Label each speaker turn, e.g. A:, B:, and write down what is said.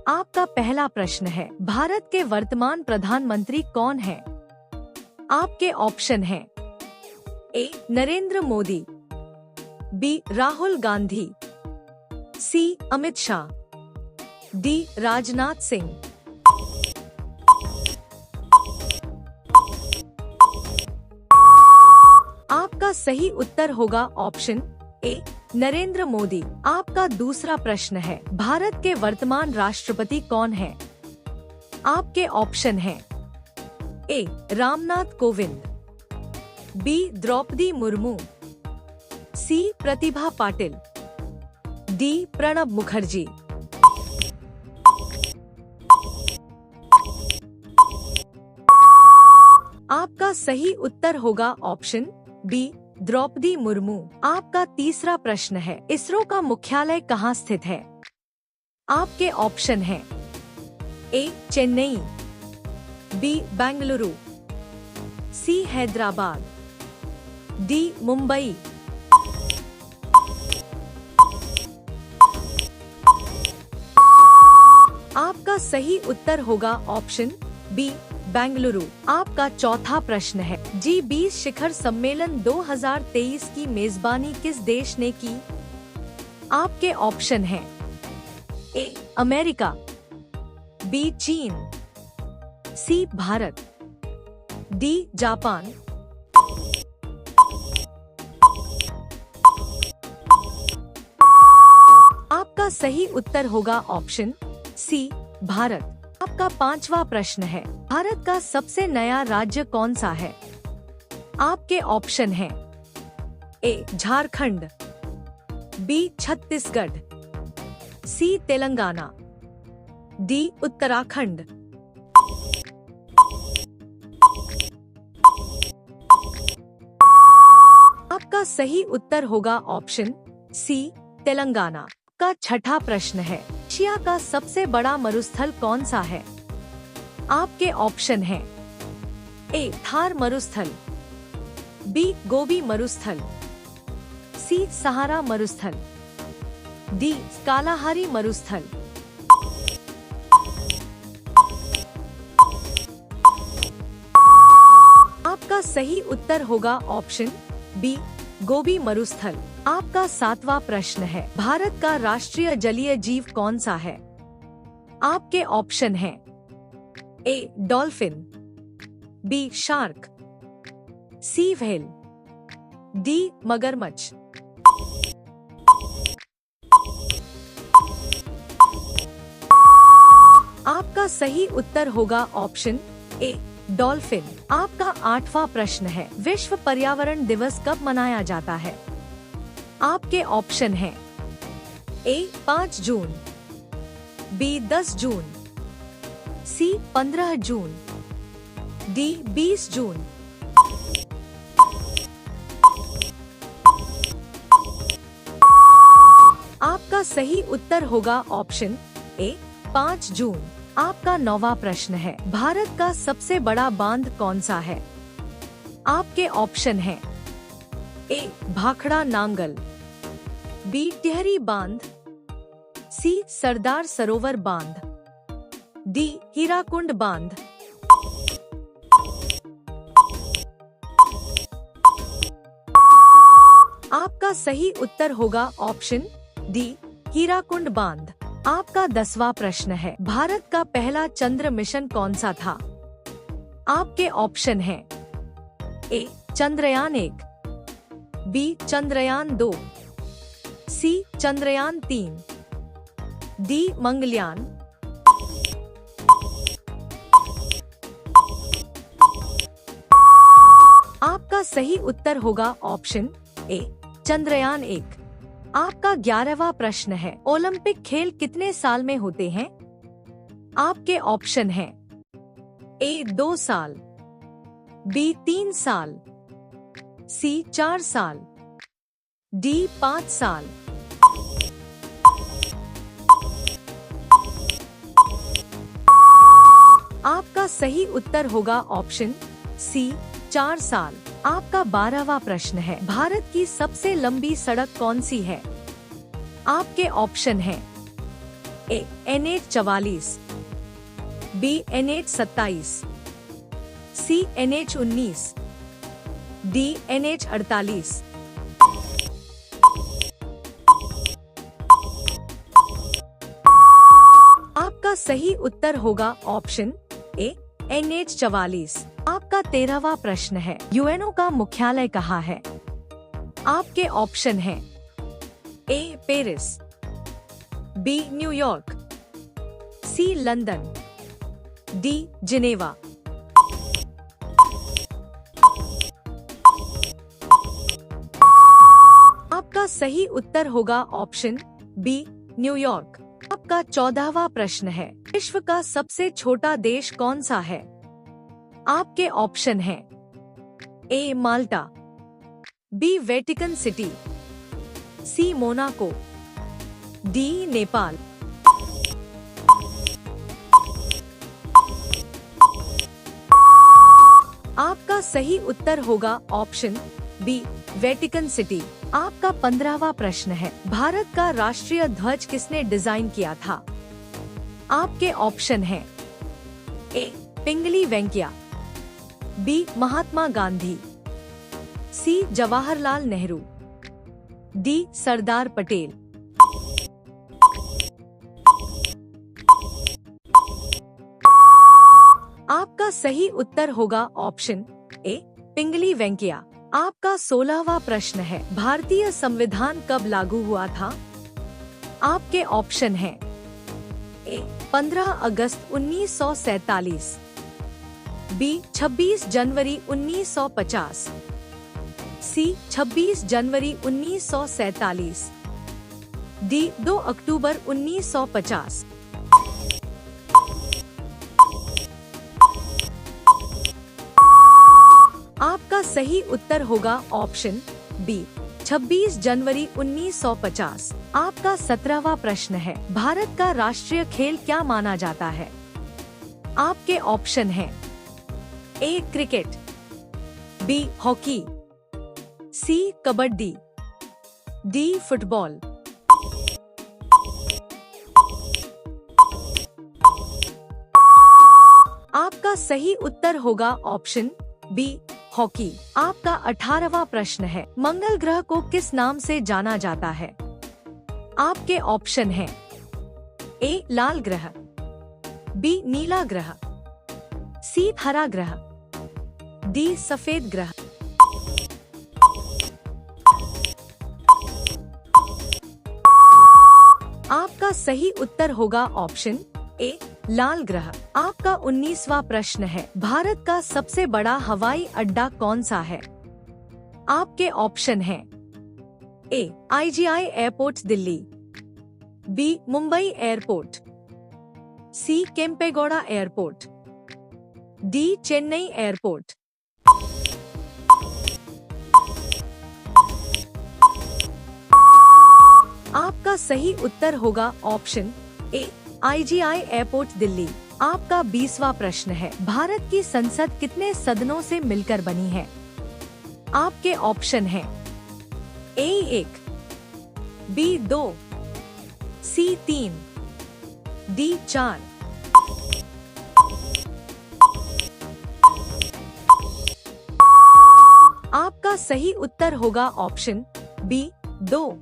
A: आपका पहला प्रश्न है, भारत के वर्तमान प्रधानमंत्री कौन हैं? आपके ऑप्शन हैं ए. नरेंद्र मोदी, बी. राहुल गांधी, सी. अमित शाह, डी. राजनाथ सिंह। आपका सही उत्तर होगा ऑप्शन ए. नरेंद्र मोदी। आपका दूसरा प्रश्न है, भारत के वर्तमान राष्ट्रपति कौन हैं? आपके ऑप्शन हैं ए. रामनाथ कोविंद, बी. द्रौपदी मुर्मू, सी. प्रतिभा पाटिल, डी. प्रणब मुखर्जी। आपका सही उत्तर होगा ऑप्शन बी. द्रौपदी मुर्मू। आपका तीसरा प्रश्न है, इसरो का मुख्यालय कहाँ स्थित है? आपके ऑप्शन हैं ए. चेन्नई, बी. बेंगलुरु, सी. हैदराबाद, डी. मुंबई। आपका सही उत्तर होगा ऑप्शन बी. बेंगलुरु। आपका चौथा प्रश्न है, G20 शिखर सम्मेलन 2023 की मेजबानी किस देश ने की? आपके ऑप्शन हैं ए. America, B. चीन, सी. भारत, डी. जापान। आपका सही उत्तर होगा ऑप्शन सी. भारत। आपका पांचवा प्रश्न है, भारत का सबसे नया राज्य कौन सा है? आपके ऑप्शन हैं ए. झारखंड, बी. छत्तीसगढ़, सी. तेलंगाना, डी. उत्तराखंड। आपका सही उत्तर होगा ऑप्शन सी. तेलंगाना। का छठा प्रश्न है, एशिया का सबसे बड़ा मरुस्थल कौन सा है? आपके ऑप्शन हैं ए. थार मरुस्थल, बी. गोबी मरुस्थल, सी. सहारा मरुस्थल, डी. कालाहारी मरुस्थल। आपका सही उत्तर होगा ऑप्शन बी. गोबी मरुस्थल। आपका सातवां प्रश्न है, भारत का राष्ट्रीय जलीय जीव कौन सा है? आपके ऑप्शन हैं A. Dolphin, B. Shark, C. Whale, D. मगरमच्छ। आपका सही उत्तर होगा ऑप्शन ए. डॉल्फिन। आपका आठवां प्रश्न है, विश्व पर्यावरण दिवस कब मनाया जाता है? आपके ऑप्शन हैं ए. 5 जून, बी. 10 जून, सी. 15 जून, डी. 20 जून। आपका सही उत्तर होगा ऑप्शन ए. 5 जून। आपका नौवां प्रश्न है, भारत का सबसे बड़ा बांध कौन सा है? आपके ऑप्शन हैं ए. भाखड़ा नांगल, बी. टिहरी बांध, सी. सरदार सरोवर बांध, डी. हीराकुंड बांध। आपका सही उत्तर होगा ऑप्शन डी. हीराकुंड बांध। आपका 10वां प्रश्न है, भारत का पहला चंद्र मिशन कौन सा था? आपके ऑप्शन हैं ए. चंद्रयान 1, बी. चंद्रयान 2, सी. चंद्रयान 3, डी. मंगलयान। आपका सही उत्तर होगा ऑप्शन ए. चंद्रयान 1। आपका 11वां प्रश्न है, ओलंपिक खेल कितने साल में होते हैं? आपके ऑप्शन हैं ए. 2 साल, बी. 3 साल, सी. 4 साल, डी. 5 साल। आपका सही उत्तर होगा ऑप्शन सी. 4 साल। आपका 12वां प्रश्न है, भारत की सबसे लंबी सड़क कौन सी है? आपके ऑप्शन हैं ए NH-44, बी NH-27, सी NH-19, डी NH-48। आपका सही उत्तर होगा ऑप्शन ए NH-44। आपका 13वां प्रश्न है, यूएनओ का मुख्यालय कहाँ है? आपके ऑप्शन हैं ए पेरिस, बी न्यूयॉर्क, सी लंदन, डी जिनेवा। आपका सही उत्तर होगा ऑप्शन बी न्यूयॉर्क। आपका 14वां प्रश्न है, विश्व का सबसे छोटा देश कौन सा है? आपके ऑप्शन हैं ए माल्टा, बी वेटिकन सिटी, सी मोनाको, डी नेपाल। आपका सही उत्तर होगा ऑप्शन बी वेटिकन सिटी। आपका 15वां प्रश्न है, भारत का राष्ट्रीय ध्वज किसने डिजाइन किया था? आपके ऑप्शन हैं ए पिंगली वेंकैया, बी महात्मा गांधी, सी जवाहरलाल नेहरू, डी सरदार पटेल। आपका सही उत्तर होगा ऑप्शन ए पिंगली वेंकैया। आपका 16वां प्रश्न है, भारतीय संविधान कब लागू हुआ था? आपके ऑप्शन हैं ए 15 अगस्त 1947, बी 26 जनवरी 1950, सी 26 जनवरी 1947, डी 2 अक्टूबर 1950। आपका सही उत्तर होगा ऑप्शन बी 26 जनवरी 1950। आपका 17वां प्रश्न है, भारत का राष्ट्रीय खेल क्या माना जाता है? आपके ऑप्शन हैं ए क्रिकेट, बी हॉकी, सी कबड्डी, डी फुटबॉल। आपका सही उत्तर होगा ऑप्शन बी हॉकी। आपका 18वां प्रश्न है, मंगल ग्रह को किस नाम से जाना जाता है? आपके ऑप्शन हैं ए लाल ग्रह, बी नीला ग्रह, सी हरा ग्रह, डी सफेद ग्रह। आपका सही उत्तर होगा ऑप्शन ए लाल ग्रह। आपका 19वां प्रश्न है, भारत का सबसे बड़ा हवाई अड्डा कौन सा है? आपके ऑप्शन हैं A IGI airport Delhi, B Mumbai airport, C Kempegowda airport, D Chennai airport. आपका सही उत्तर होगा option A IGI airport Delhi. आपका 20वां प्रश्न है, भारत की संसद कितने सदनों से मिलकर बनी है? आपके ऑप्शन हैं ए 1, बी 2, सी 3, डी 4। आपका सही उत्तर होगा ऑप्शन बी 2।